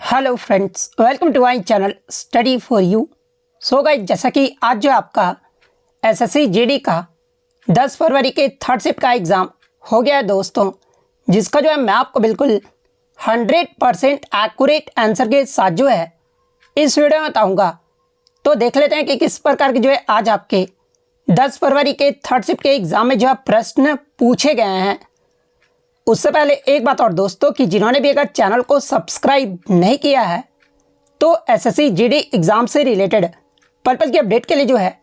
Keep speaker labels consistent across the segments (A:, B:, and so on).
A: Hello friends, welcome to my channel study for you. So guys, जैसा कि आज जो आपका एसएससी जीडी का 10 फरवरी के थर्ड शिफ्ट का एग्ज़ाम हो गया है दोस्तों, जिसका जो है मैं आपको बिल्कुल 100% एक्यूरेट आंसर के साथ जो है इस वीडियो में बताऊंगा। तो देख लेते हैं कि किस प्रकार के जो है आज आपके 10 फरवरी के थर्ड शिफ्ट के एग्ज़ाम में जो है प्रश्न पूछे गए हैं। उससे पहले एक बात और दोस्तों, कि जिन्होंने भी अगर चैनल को सब्सक्राइब नहीं किया है तो एसएससी जीडी एग्ज़ाम से रिलेटेड पल पल की अपडेट के लिए जो है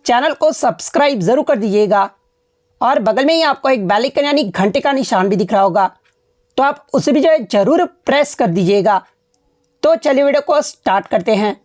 A: चैनल को सब्सक्राइब ज़रूर कर दीजिएगा। और बगल में ही आपको एक बेल आइकन यानी घंटे का निशान भी दिख रहा होगा, तो आप उसे भी जो है ज़रूर प्रेस कर दीजिएगा। तो चलिए वीडियो को स्टार्ट करते हैं।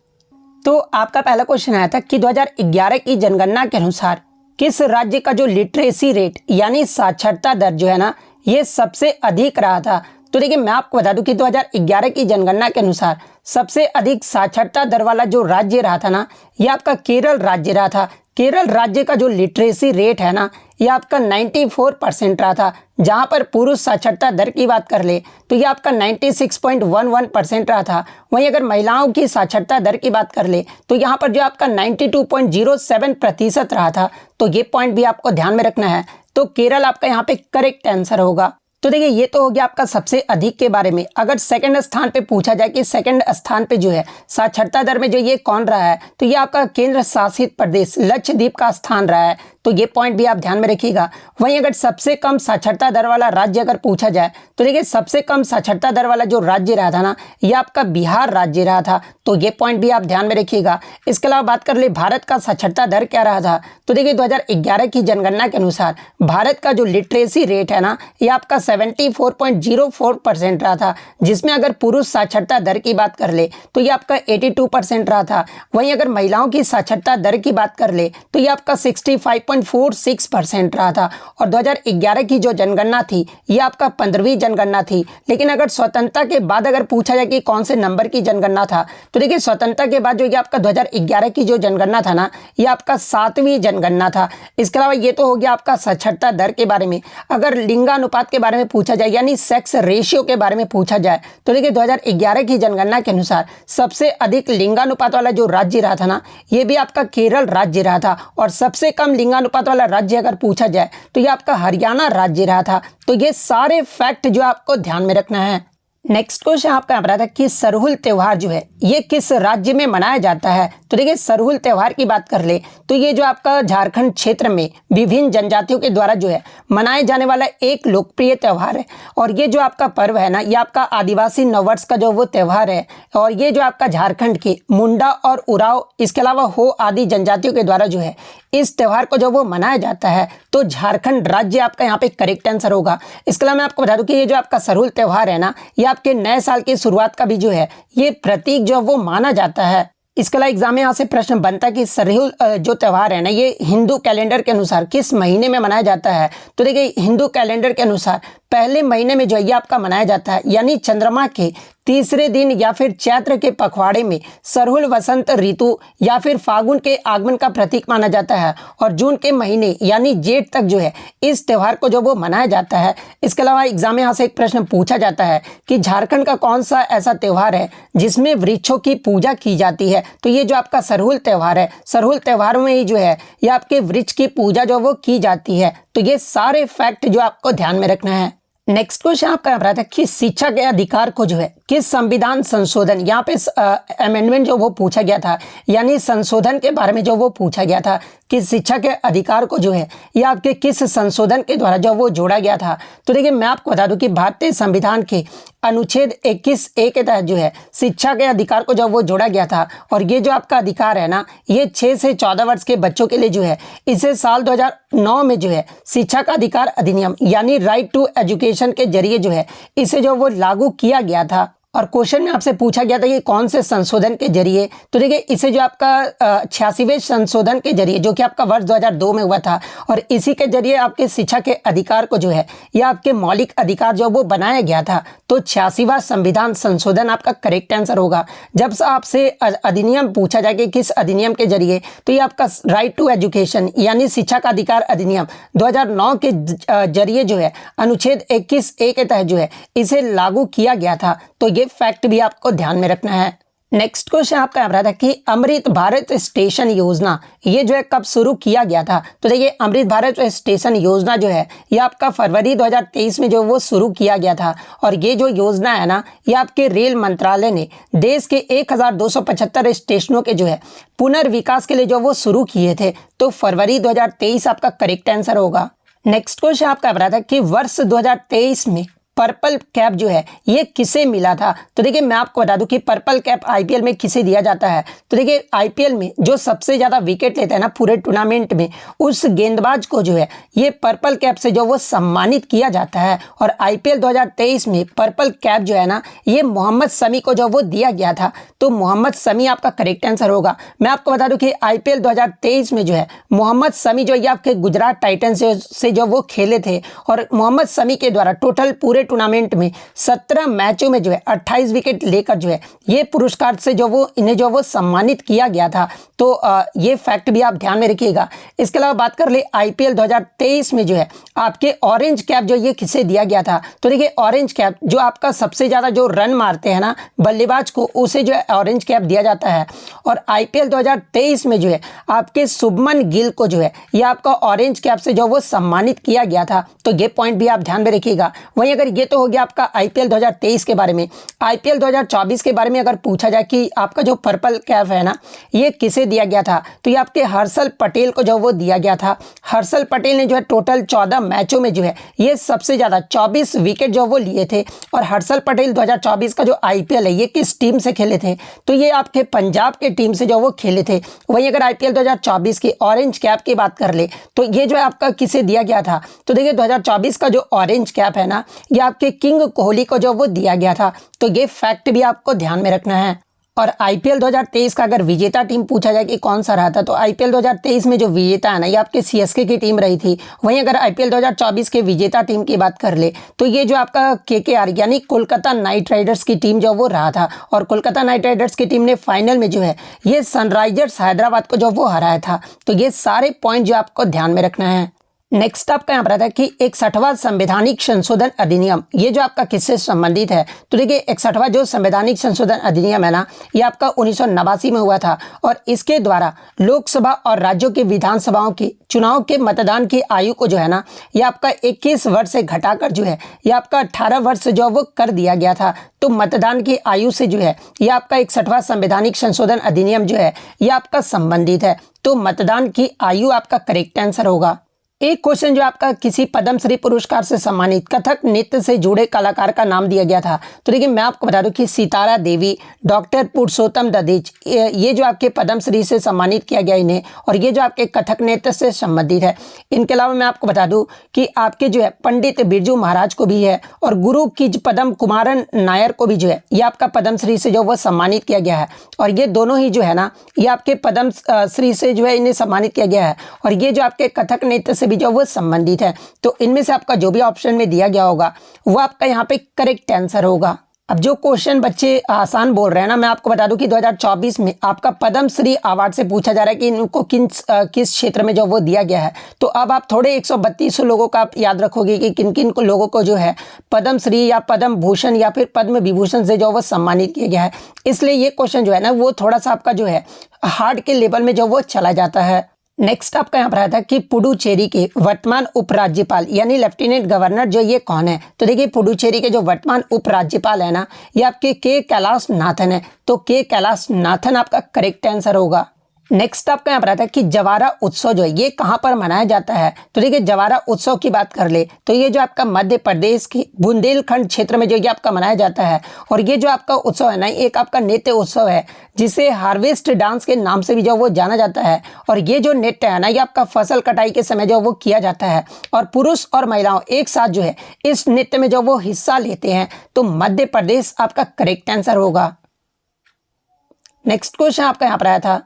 A: तो आपका पहला क्वेश्चन आया था कि 2011 की जनगणना के अनुसार किस राज्य का जो लिटरेसी रेट यानी साक्षरता दर जो है ना, ये सबसे अधिक रहा था। तो देखिए, मैं आपको बता दूं कि 2011 की जनगणना के अनुसार सबसे अधिक साक्षरता दर वाला जो राज्य रहा था ना, ये आपका केरल राज्य रहा था। केरल राज्य का जो लिटरेसी रेट है ना, ये आपका 94% रहा था। जहां पर पुरुष साक्षरता दर की बात कर ले तो ये आपका 96.11% रहा था। वहीं अगर महिलाओं की साक्षरता दर की बात कर ले तो यहाँ पर जो आपका 92.07% रहा था। तो ये पॉइंट भी आपको ध्यान में रखना है। तो केरल आपका यहाँ पे करेक्ट आंसर होगा। तो देखिए, ये तो हो गया आपका सबसे अधिक के बारे में। अगर सेकंड स्थान पे पूछा जाए कि सेकंड स्थान पे जो है साक्षरता दर में जो ये कौन रहा है, तो ये आपका केंद्र शासित प्रदेश लक्षद्वीप का स्थान रहा है। तो ये पॉइंट भी आप ध्यान में रखिएगा। वहीं अगर सबसे कम साक्षरता दर वाला राज्य अगर पूछा जाए तो देखिए, सबसे कम साक्षरता दर वाला जो राज्य रहा था ना, ये आपका बिहार राज्य रहा था। तो ये पॉइंट भी आप ध्यान में रखिएगा। इसके अलावा बात कर ले भारत का साक्षरता दर क्या रहा था, तो देखिए 2011 की जनगणना के अनुसार भारत का जो लिटरेसी रेट है ना, ये आपका 74.04% रहा था। जिसमें अगर पुरुष साक्षरता दर की बात कर ले तो ये आपका 82% रहा था। वहीं अगर महिलाओं की साक्षरता दर की बात कर ले तो ये आपका 65.46% रहा था। और 2011 की जो जनगणना थी ये आपका 15वीं जनगणना थी। लेकिन अगर स्वतंत्रता के बाद अगर पूछा जाए कि कौन से नंबर की जनगणना था, तो देखिए स्वतंत्रता के बाद जो ये आपका 2011 की जो जनगणना था ना, ये आपका 7वीं जनगणना था। इसके अलावा ये तो हो गया आपका साक्षरता दर के बारे में। अगर लिंगानुपात के बारे में पूछा जाए यानी सेक्स रेशियो के बारे में पूछा जाए तो देखिए 2011 की जनगणना के अनुसार सबसे अधिक लिंगानुपात वाला जो राज्य रहा था ना, ये भी आपका केरल राज्य रहा था। और सबसे कम लिंगानुपात वाला राज्य अगर पूछा जाए तो ये आपका हरियाणा राज्य रहा था। तो ये सारे फैक्ट जो आपको ध्यान में रखना है। नेक्स्ट क्वेश्चन आपका यहाँ पर था कि सरहुल त्योहार जो है ये किस राज्य में मनाया जाता है। तो देखिए, सरहुल त्योहार की बात कर ले तो ये जो आपका झारखंड क्षेत्र में विभिन्न जनजातियों के द्वारा जो है मनाए जाने वाला एक लोकप्रिय त्योहार है। और ये जो आपका पर्व है ना, ये आपका आदिवासी नववर्ष का जो वो त्योहार है। और ये जो आपका झारखंड के मुंडा और उराव, इसके अलावा हो आदि जनजातियों के द्वारा जो है इस त्योहार को जो वो मनाया जाता है। तो झारखंड राज्य आपका यहाँ पे करेक्ट आंसर होगा। इसके अलावा मैं आपको बता दूं कि ये जो आपका सरहुल त्योहार है ना, ये आपके नए साल की शुरुआत का भी जो है ये प्रतीक जो वो माना जाता है। इसके अलावा एग्जाम में यहाँ से प्रश्न बनता है कि सरहुल जो त्योहार है ना, ये हिंदू कैलेंडर के अनुसार किस महीने में मनाया जाता है। तो देखिए, हिंदू कैलेंडर के अनुसार पहले महीने में जो है ये आपका मनाया जाता है, यानी चंद्रमा के तीसरे दिन या फिर चैत्र के पखवाड़े में सरहुल वसंत ऋतु या फिर फागुन के आगमन का प्रतीक माना जाता है। और जून के महीने यानी जेठ तक जो है इस त्योहार को जो वो मनाया जाता है। इसके अलावा एग्जाम में यहाँ से एक प्रश्न पूछा जाता है कि झारखंड का कौन सा ऐसा त्योहार है जिसमें वृक्षों की पूजा की जाती है। तो ये जो आपका सरहुल त्योहार है, सरहुल त्योहार में ही जो है ये आपके वृक्ष की पूजा जो वो की जाती है। तो ये सारे फैक्ट जो आपको ध्यान में रखना है। नेक्स्ट क्वेश्चन आपका यहाँ था कि शिक्षा के अधिकार को जो है किस संविधान संशोधन, यहाँ पे अमेंडमेंट जो वो पूछा गया था, यानी संशोधन के बारे में जो वो पूछा गया था कि शिक्षा के अधिकार को जो है ये आपके किस संशोधन के द्वारा जो वो जोड़ा गया था। तो देखिए, मैं आपको बता दूं कि भारतीय संविधान के अनुच्छेद 21A के तहत जो है शिक्षा के अधिकार को जो वो जोड़ा गया था। और ये जो आपका अधिकार है ना, ये 6 से 14 वर्ष के बच्चों के लिए जो है इसे साल 2009 में जो है शिक्षा का अधिकार अधिनियम यानी राइट टू एजुकेशन के जरिए जो है इसे जो वो लागू किया गया था। और क्वेश्चन में आपसे पूछा गया था कि कौन से संशोधन के जरिए। तो देखिए, इसे जो आपका 86वें संशोधन के जरिए जो कि आपका वर्ष 2002 में हुआ था, और इसी के जरिए आपके शिक्षा के अधिकार को जो है या आपके मौलिक अधिकार जो वो बनाया गया था। तो 86वां संविधान संशोधन आपका करेक्ट आंसर होगा। जब आपसे अधिनियम पूछा जाए कि किस अधिनियम के जरिए, तो ये आपका राइट टू एजुकेशन यानी शिक्षा का अधिकार अधिनियम 2009 के जरिए जो है अनुच्छेद 21A के तहत जो है इसे लागू किया गया था। तो ये फैक्ट भी आपको ध्यान में रखना है। नेक्स्ट क्वेश्चन आपका यहाँ पर था कि अमृत भारत स्टेशन योजना ये जो है कब शुरू किया गया था। तो देखिए अमृत भारत स्टेशन योजना जो है ये आपका फरवरी 2023 में जो वो शुरू किया गया था। और ये जो योजना है ना ये आपके रेल मंत्रालय ने देश के 1275 स्टेशनों के जो है पुनर्विकास के लिए जो वो शुरू किए थे। तो फरवरी 2023 आपका करेक्ट आंसर होगा। नेक्स्ट क्वेश्चन आपका बता था कि वर्ष 2023 में पर्पल कैप जो है ये किसे मिला था। तो देखिए मैं आपको बता दूं कि पर्पल कैप आईपीएल में किसे दिया जाता है। तो देखिए आईपीएल में जो सबसे ज़्यादा विकेट लेता है ना पूरे टूर्नामेंट में उस गेंदबाज को जो है ये पर्पल कैप से जो वो सम्मानित किया जाता है। और आईपीएल 2023 में पर्पल कैप जो है ना ये मोहम्मद शमी को जो वो दिया गया था। तो मोहम्मद शमी आपका करेक्ट आंसर होगा। मैं आपको बता दूं कि आईपीएल 2023 में जो है मोहम्मद शमी जो ये आपके गुजरात टाइटंस से जो वो खेले थे। और मोहम्मद शमी के द्वारा टोटल पूरे टूर्नामेंट में 17 मैचों में जो है 28 विकेट लेकर जो है ये पुरस्कार से जो वो इन्हें जो वो सम्मानित किया गया था। तो ये फैक्ट भी आप ध्यान में रखिएगा। इसके अलावा बात कर ले आईपीएल 2023 में जो है आपके ऑरेंज कैप जो ये किसे दिया गया था। तो देखिए ऑरेंज कैप जो आपका सबसे ज़्यादा जो रन मारते हैं ना बल्लेबाज को उसे जो है ऑरेंज कैप दिया जाता है। और आईपीएल 2023 में जो है आपके शुभमन गिल को जो है ये आपका ऑरेंज कैप से जो वो सम्मानित किया गया था। तो ये पॉइंट भी आप ध्यान में रखिएगा। वहीं अगर ये तो हो गया आपका आईपीएल 2023 के बारे में। आईपीएल 2024 के बारे में अगर पूछा जाए कि आपका जो पर्पल कैप है ना ये किसे दिया गया था। तो ये आपके हर्षल पटेल को जो वो दिया गया था। हर्षल पटेल ने जो है टोटल 14 मैचों में जो है ये सबसे ज़्यादा 24 विकेट जो वो लिए थे। और हर्षल पटेल 2024 का जो आईपीएल है ये किस टीम से खेले थे। तो ये आपके पंजाब के टीम से जो वो खेले थे। वहीं अगर आईपीएल 2024 की ऑरेंज कैप की बात कर ले तो ये जो है आपका किसे दिया गया था। तो देखिए 2024 का जो ऑरेंज कैप है ना ये आपके किंग कोहली को जो वो दिया गया था। तो ये फैक्ट भी आपको ध्यान में रखना है। और आईपीएल 2023 का अगर विजेता टीम पूछा जाए कि कौन सा रहा था। तो आईपीएल 2023 में जो विजेता है ना ये आपके सीएसके की टीम रही थी। वहीं अगर आईपीएल 2024 के विजेता टीम की बात कर ले तो ये जो आपका केकेआर यानी कोलकाता नाइट राइडर्स की टीम जो वो रहा था। और कोलकाता नाइट राइडर्स की टीम ने फाइनल में जो है ये सनराइजर्स हैदराबाद को जो वो हराया था। तो ये सारे पॉइंट जो आपको ध्यान में रखना है। नेक्स्ट आपका यहाँ पर आता है कि 61वां संवैधानिक संशोधन अधिनियम ये जो आपका किससे संबंधित है। तो देखिए 61वां जो संवैधानिक संशोधन अधिनियम है ना ये आपका 1989 में हुआ था। और इसके द्वारा लोकसभा और राज्यों की विधानसभाओं के चुनाव के मतदान की आयु को जो है ना ये आपका 21 वर्ष से घटाकर जो है ये आपका 18 वर्ष जो वो कर दिया गया था। तो मतदान की आयु से जो है ये आपका 61वां संवैधानिक संशोधन अधिनियम जो है ये आपका संबंधित है। तो मतदान की आयु आपका करेक्ट आंसर होगा। एक क्वेश्चन जो आपका किसी पद्मश्री पुरस्कार से सम्मानित कथक नृत्य से जुड़े कलाकार का नाम दिया गया था। तो देखिए मैं आपको बता दूं कि सितारा देवी, डॉक्टर पुरुषोत्तम दधीच ये जो आपके पद्मश्री से सम्मानित किया गया इन्हें। और ये जो आपके कथक नृत्य से संबंधित है। इनके अलावा मैं आपको बता दूं कि आपके जो है पंडित बिरजू महाराज को भी है। और गुरु किज पदम कुमारन नायर को भी जो है ये आपका पद्मश्री से जो वो सम्मानित किया गया है। और ये दोनों ही जो है ना ये आपके पद्मश्री से जो है इन्हें सम्मानित किया गया है। और ये जो आपके कथक नृत्य से भी जो वो संबंधित है। तो इनमें से आपका जो भी ऑप्शन में दिया गया होगा वो आपका यहाँ पे करेक्ट आंसर होगा। अब जो क्वेश्चन बच्चे आसान बोल रहे हैं ना मैं आपको बता दूं कि 2024 में आपका पद्मश्री अवार्ड से पूछा जा रहा है कि इनको किस क्षेत्र में जो वो दिया गया है। तो अब आप थोड़े 132 लोगों का आप याद रखोगे कि किन किन लोगों को जो है पद्मश्री या पद्म भूषण या फिर पद्म विभूषण से जो वो सम्मानित किया गया है। इसलिए ये क्वेश्चन जो है ना वो थोड़ा सा आपका जो है हार्ड के लेवल में जो वो चला जाता है। नेक्स्ट आपका यहाँ पर आया था कि पुडुचेरी के वर्तमान उपराज्यपाल यानी लेफ्टिनेंट गवर्नर जो ये कौन है। तो देखिए पुडुचेरी के जो वर्तमान उपराज्यपाल है ना ये आपके के कैलाश नाथन है। तो के कैलाश नाथन आपका करेक्ट आंसर होगा। नेक्स्ट आपका यहाँ पर आता है कि जवारा उत्सव जो है ये कहाँ पर मनाया जाता है। तो देखिए जवारा उत्सव की बात कर ले तो ये जो आपका मध्य प्रदेश के बुंदेलखंड क्षेत्र में जो ये आपका मनाया जाता है। और ये जो आपका उत्सव है ना एक आपका नृत्य उत्सव है जिसे हार्वेस्ट डांस के नाम से भी जो वो जाना जाता है। और ये जो नृत्य है ना ये आपका फसल कटाई के समय जो वो किया जाता है। और पुरुष और महिलाओं एक साथ जो है इस नृत्य में जो वो हिस्सा लेते हैं। तो मध्य प्रदेश आपका करेक्ट आंसर होगा। नेक्स्ट क्वेश्चन आपका यहाँ पर आया था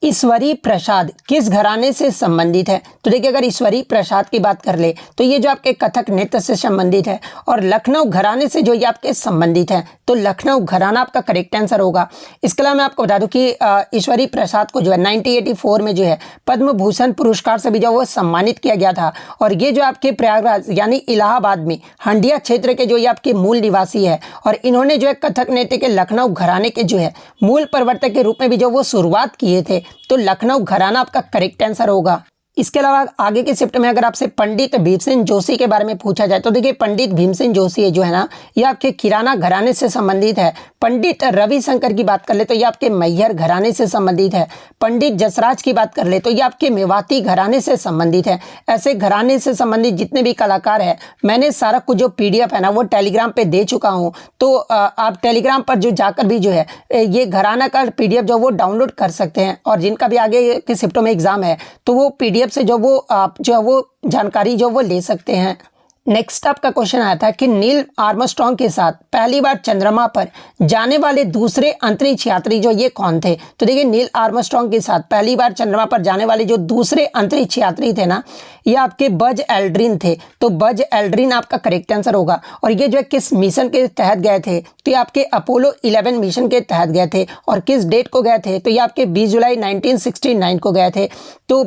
A: ईश्वरी प्रसाद किस घराने से संबंधित है? तो देखिए अगर ईश्वरी प्रसाद की बात कर ले तो ये जो आपके कथक नृत्य से संबंधित है, और लखनऊ घराने से जो ये आपके संबंधित है, तो लखनऊ घराना आपका करेक्ट आंसर होगा। इसके अलावा मैं आपको बता दूं कि ईश्वरी प्रसाद को जो है 1984 में जो है पद्म भूषण पुरस्कार से भी जो वो सम्मानित किया गया था। और ये जो आपके प्रयागराज यानी इलाहाबाद में हंडिया क्षेत्र के जो ये आपके मूल निवासी है, और इन्होंने जो है कथक नृत्य के लखनऊ घराने के जो है मूल प्रवर्तक के रूप में भी जो वो शुरुआत किए थे। तो लखनऊ घराना आपका करेक्ट आंसर होगा। इसके अलावा आगे के शिफ्ट में अगर आपसे पंडित भीमसेन जोशी के बारे में पूछा जाए तो देखिए पंडित भीमसेन जोशी जो है ना, ये आपके किराना घराने से संबंधित है। पंडित रविशंकर की बात कर ले तो ये आपके मैहर घराने से संबंधित है। पंडित जसराज की बात कर ले तो ये आपके मेवाती घराने से संबंधित है। ऐसे घराने से संबंधित जितने भी कलाकार हैं, मैंने सारा कुछ जो PDF है ना वो टेलीग्राम पे दे चुका हूँ। तो आप टेलीग्राम पर जो जाकर भी जो है ये घराना का PDF जो वो डाउनलोड कर सकते हैं, और जिनका भी आगे के शिफ्टों में एग्जाम है तो वो PDF से जो वो आप जो है वो जानकारी जो वो ले सकते हैं। नेक्स्ट आपका क्वेश्चन आया था कि नील आर्मस्ट्रॉन्ग के साथ पहली बार चंद्रमा पर जाने वाले दूसरे अंतरिक्ष यात्री जो ये कौन थे? तो देखिए नील आर्मस्ट्रॉन्ग के साथ पहली बार चंद्रमा पर जाने वाले जो दूसरे अंतरिक्ष यात्री थे ना, ये आपके बज एल्ड्रिन थे। तो बज एल्ड्रिन आपका करेक्ट आंसर होगा। और ये जो है किस मिशन के तहत गए थे? तो ये आपके अपोलो 11 मिशन के तहत गए थे। और किस डेट को गए थे? तो ये आपके 20 जुलाई 1969 को गए थे। तो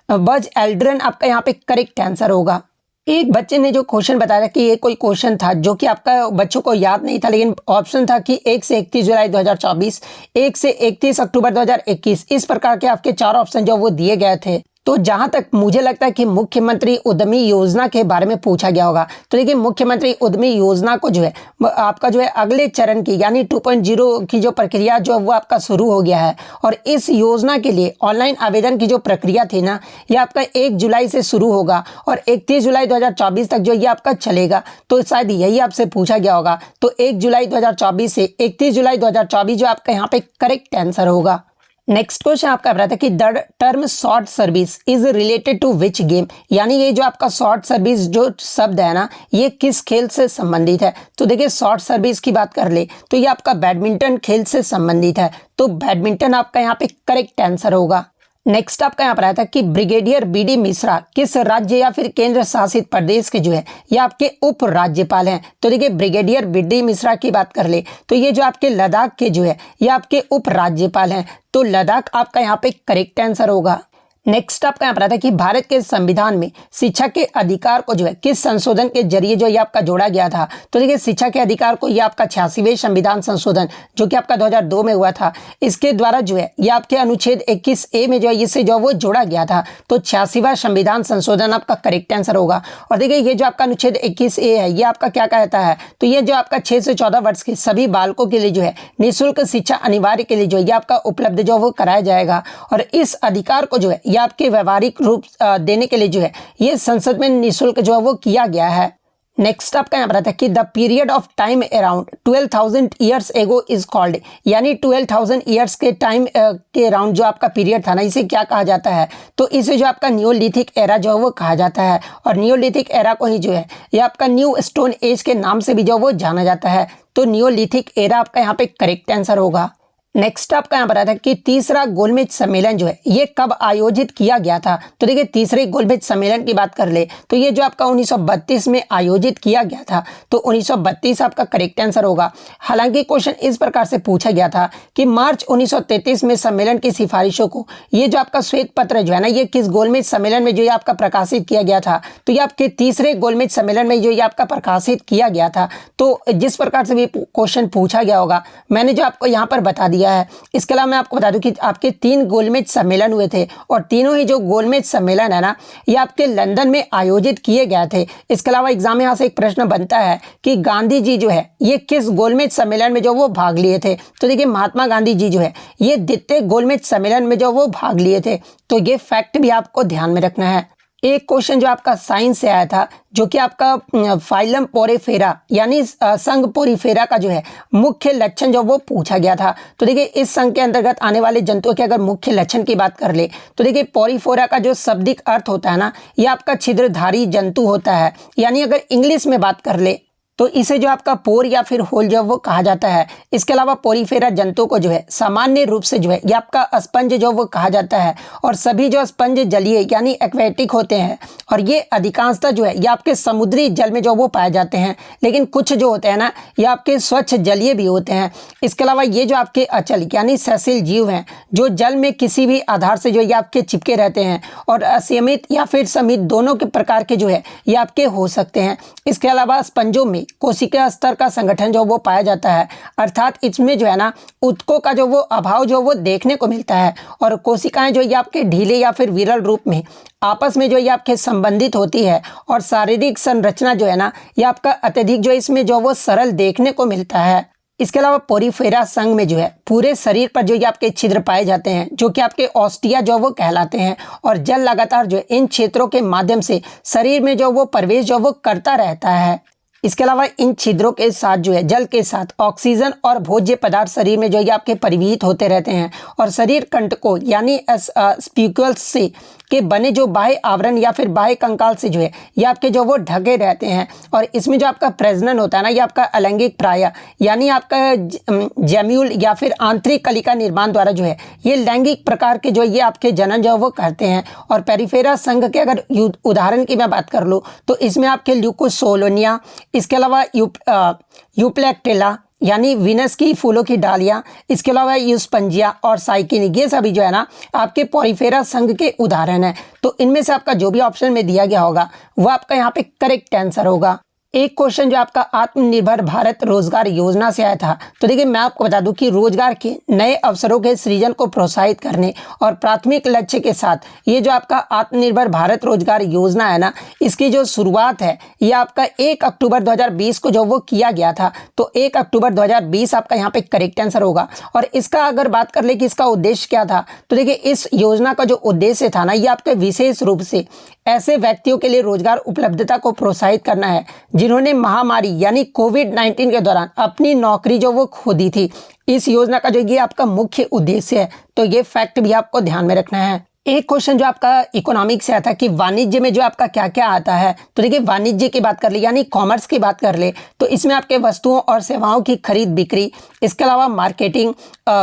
A: बज एल्ड्रिन आपका यहाँ पे करेक्ट आंसर होगा। एक बच्चे ने जो क्वेश्चन बताया कि ये कोई क्वेश्चन था जो कि आपका बच्चों को याद नहीं था, लेकिन ऑप्शन था कि 1 से 31 जुलाई 2024, 1 से 31 अक्टूबर 2021, इस प्रकार के आपके 4 ऑप्शन जो वो दिए गए थे। तो जहां तक मुझे लगता है कि मुख्यमंत्री उद्यमी योजना के बारे में पूछा गया होगा। तो देखिए मुख्यमंत्री उद्यमी योजना को जो है आपका जो है अगले चरण की यानी 2.0 की जो प्रक्रिया जो वो आपका शुरू हो गया है। और इस योजना के लिए ऑनलाइन आवेदन की जो प्रक्रिया थी ना, ये आपका 1 जुलाई से शुरू होगा और 31 जुलाई 2024 तक जो ये आपका चलेगा। तो शायद यही आपसे पूछा गया होगा। तो 1 जुलाई 2024 से 31 जुलाई 2024 जो आपका यहाँ पे करेक्ट आंसर होगा। नेक्स्ट क्वेश्चन आपका रहा था कि the term short service is related to which game, यानी ये जो आपका शॉर्ट सर्विस जो शब्द है ना, ये किस खेल से संबंधित है? तो देखिए शॉर्ट सर्विस की बात कर ले तो ये आपका बैडमिंटन खेल से संबंधित है। तो बैडमिंटन आपका यहाँ पे करेक्ट आंसर होगा। नेक्स्ट आपका यहाँ पर आया था कि ब्रिगेडियर BD मिश्रा किस राज्य या फिर केंद्र शासित प्रदेश के जो है ये आपके उप राज्यपाल हैं? तो देखिए ब्रिगेडियर BD मिश्रा की बात कर ले तो ये जो आपके लद्दाख के जो है ये आपके उप राज्यपाल हैं। तो लद्दाख आपका यहाँ पे करेक्ट आंसर होगा। नेक्स्ट आपका यहाँ पर आता है कि भारत के संविधान में शिक्षा के अधिकार को जो है किस संशोधन के जरिए जो ये आपका जोड़ा गया था? तो देखिए शिक्षा के अधिकार को ये आपका 86वें संविधान संशोधन जो कि आपका 2002 में हुआ था, इसके द्वारा जो है ये आपके अनुच्छेद 21A में जो है इससे जो वो जोड़ा गया था। तो 86वां संविधान संशोधन आपका करेक्ट आंसर होगा। और देखिए ये जो आपका अनुच्छेद 21A है ये आपका क्या कहता है? तो ये जो आपका 6 से 14 वर्ष के सभी बालकों के लिए जो है निःशुल्क शिक्षा अनिवार्य के लिए जो ये आपका उपलब्ध जो वो कराया जाएगा। और इस अधिकार को जो है आपके व्यवहारिक रूप देने के लिए जो है ये संसद में निःशुल्क जो है वो किया गया है। नेक्स्ट आपका यहाँ पर आता है कि the period of time around 12,000 years ago is called, यानी 12,000 ईयर्स के टाइम के अराउंड जो आपका पीरियड था ना, इसे क्या कहा जाता है? तो इसे जो आपका न्यूलिथिक एरा जो है वो कहा जाता है। और न्यूलिथिक एरा को ही जो है ये आपका न्यू स्टोन एज के नाम से भी जो वो जाना जाता है। तो न्यूलिथिक एरा आपका यहाँ पे करेक्ट आंसर होगा। नेक्स्ट आपका यहाँ पर आता है कि तीसरा गोलमेज सम्मेलन जो है ये कब आयोजित किया गया था? तो देखिए तीसरे गोलमेज सम्मेलन की बात कर ले तो ये जो आपका 1932 में आयोजित किया गया था। तो 1932 आपका करेक्ट आंसर होगा। हालांकि क्वेश्चन इस प्रकार से पूछा गया था कि मार्च 1933 में सम्मेलन की सिफारिशों को ये जो आपका श्वेत पत्र जो है ना, ये किस गोलमेज सम्मेलन में जो ये आपका प्रकाशित किया गया था? तो ये आपके तीसरे गोलमेज सम्मेलन में जो ये आपका प्रकाशित किया गया था। तो जिस प्रकार से भी क्वेश्चन पूछा गया होगा मैंने जो आपको यहाँ पर बता दिया है। इसके अलावा मैं आपको बता दूं कि आपके 3 गोलमेज सम्मेलन हुए थे और तीनों ही जो गोलमेज सम्मेलन है ना ये आपके लंदन में आयोजित किए गए थे। इसके अलावा एग्जाम में यहाँ से एक प्रश्न बनता है कि गांधी जी जो है ये किस गोलमेज सम्मेलन में जो वो भाग लिए थे? तो देखिए महात्मा गांधी जी जो है ये द्वितीय गोलमेज सम्मेलन में जो वो भाग लिए थे। तो ये फैक्ट भी आपको ध्यान में रखना है। एक क्वेश्चन जो आपका साइंस से आया था जो कि आपका फाइलम पोरेफेरा यानी संघ पोरीफेरा का जो है मुख्य लक्षण जो वो पूछा गया था। तो देखिए इस संघ के अंतर्गत आने वाले जंतुओं के अगर मुख्य लक्षण की बात कर ले तो देखिए पोरीफेरा का जो शाब्दिक अर्थ होता है ना ये आपका छिद्रधारी जंतु होता है। यानी अगर इंग्लिश में बात कर ले तो इसे जो आपका पोर या फिर होल जो वो कहा जाता है। इसके अलावा पोरीफेरा जंतु को जो है सामान्य रूप से जो है ये आपका स्पंज जो वो कहा जाता है, और सभी जो स्पंज जलीय यानी एक्वेटिक होते हैं, और ये अधिकांशतः जो है ये आपके समुद्री जल में जो वो पाए जाते हैं, लेकिन कुछ जो होते हैं ना ये आपके स्वच्छ जलीय भी होते हैं। इसके अलावा ये जो आपके अचल यानी सैसिल जीव हैं जो जल में किसी भी आधार से जो ये आपके चिपके रहते हैं, और असीमित या फिर सीमित दोनों के प्रकार के जो है ये आपके हो सकते हैं। इसके अलावा स्पंजों में कोशिका स्तर का संगठन जो वो पाया जाता है, अर्थात इसमें जो है ना ऊतकों का जो वो अभाव जो वो देखने को मिलता है, और कोशिकाएं जो ये आपके ढीले या फिर विरल रूप में आपस में जो ये आपके संबंधित होती है, और शारीरिक संरचना जो है ना ये आपका अत्यधिक जो इसमें जो वो सरल देखने को मिलता है। इसके अलावा पोरीफेरा संघ में जो है पूरे शरीर पर जो ये आपके छिद्र पाए जाते हैं जो कि आपके ऑस्टिया जो वो कहलाते हैं, और जल लगातार जो है इन क्षेत्रों के माध्यम से शरीर में जो वो प्रवेश जो वो करता रहता है। इसके अलावा इन छिद्रों के साथ जो है जल के साथ ऑक्सीजन और भोज्य पदार्थ शरीर में जो ये आपके परिवहित होते रहते हैं, और शरीर कंटकों यानी स्पीक्यूल्स से के बने जो बाह्य आवरण या फिर बाह्य कंकाल से जो है ये आपके जो वो ढके रहते हैं। और इसमें जो आपका प्रजनन होता है ना ये आपका अलैंगिक प्राय यानी आपका जैम्यूल या फिर आंतरिक कलिका निर्माण द्वारा जो है ये लैंगिक प्रकार के जो ये आपके जनन जो वो करते हैं। और पेरिफेरा संघ के अगर उदाहरण की मैं बात कर लूँ तो इसमें आपके ल्यूकोसोलोनिया, इसके अलावा यूप्लेक्टेला यानी वीनस की फूलों की डालियाँ, इसके अलावा यूस्पंजिया और साइकिनिक, ये सभी जो है ना आपके पोरीफेरा संघ के उदाहरण हैं। तो इनमें से आपका जो भी ऑप्शन में दिया गया होगा वो आपका यहाँ पे करेक्ट आंसर होगा। एक क्वेश्चन जो आपका आत्मनिर्भर भारत रोजगार योजना से आया था, तो देखिए मैं आपको बता दूं कि रोजगार के नए अवसरों के सृजन को प्रोत्साहित करने और प्राथमिक लक्ष्य के साथ ये जो आपका आत्मनिर्भर भारत रोजगार योजना है ना इसकी जो शुरुआत है ये आपका 1 अक्टूबर 2020 को जो वो किया गया था। तो 1 अक्टूबर 2020 आपका यहाँ पे करेक्ट आंसर होगा। और इसका अगर बात कर ले कि इसका उद्देश्य क्या था, तो देखिए इस योजना का जो उद्देश्य था ना ये आपके विशेष रूप से ऐसे व्यक्तियों के लिए रोजगार उपलब्धता को प्रोत्साहित करना है जिन्होंने महामारी यानी कोविड-19 के दौरान अपनी नौकरी जो वो खो दी थी। इस योजना का जो ये आपका मुख्य उद्देश्य है, तो ये फैक्ट भी आपको ध्यान में रखना है। एक क्वेश्चन जो आपका इकोनॉमिक्स से आता है कि वाणिज्य में जो आपका क्या क्या आता है, तो देखिए वाणिज्य की बात कर ले यानी कॉमर्स की बात कर ले तो इसमें आपके वस्तुओं और सेवाओं की खरीद बिक्री, इसके अलावा मार्केटिंग,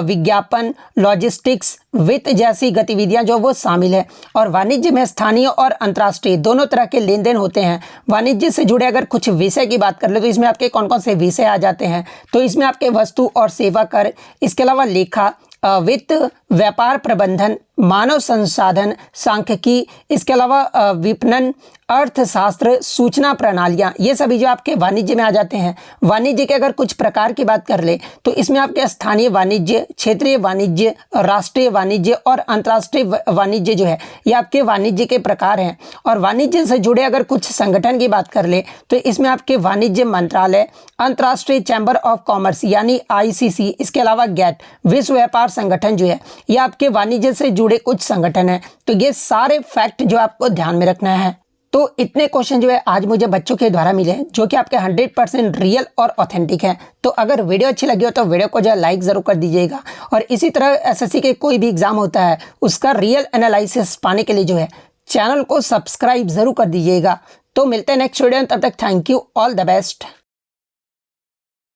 A: विज्ञापन, लॉजिस्टिक्स, वित्त जैसी गतिविधियां जो वो शामिल है। और वाणिज्य में स्थानीय और अंतर्राष्ट्रीय दोनों तरह के लेन देन होते हैं। वाणिज्य से जुड़े अगर कुछ विषय की बात कर ले तो इसमें आपके कौन कौन से विषय आ जाते हैं, तो इसमें आपके वस्तु और सेवा कर, इसके अलावा लेखा, वित्त, व्यापार प्रबंधन, मानव संसाधन, सांख्यिकी, इसके अलावा विपणन, अर्थशास्त्र, सूचना प्रणालियां, ये सभी जो आपके वाणिज्य में आ जाते हैं। वाणिज्य के अगर कुछ प्रकार की बात कर ले तो इसमें आपके स्थानीय वाणिज्य, क्षेत्रीय वाणिज्य, राष्ट्रीय वाणिज्य और अंतर्राष्ट्रीय वाणिज्य जो है ये आपके वाणिज्य के प्रकार हैं। और वाणिज्य से जुड़े अगर कुछ संगठन की बात कर ले तो इसमें आपके वाणिज्य मंत्रालय, अंतर्राष्ट्रीय चैम्बर ऑफ कॉमर्स यानी ICC, इसके अलावा गैट, विश्व व्यापार संगठन जो है ये आपके वाणिज्य से जुड़े कुछ संगठन हैं। तो ये सारे फैक्ट जो आपको ध्यान में रखना है। तो इतने क्वेश्चन जो है आज मुझे बच्चों के द्वारा मिले हैं जो कि आपके 100% रियल और ऑथेंटिक हैं। तो अगर वीडियो अच्छी लगी हो तो वीडियो को जो है लाइक ज़रूर कर दीजिएगा, और इसी तरह SSC के कोई भी एग्जाम होता है उसका रियल एनालिसिस पाने के लिए जो है चैनल को सब्सक्राइब ज़रूर कर दीजिएगा। तो मिलते हैं नेक्स्ट वीडियो में, तब तक thank you, all the best.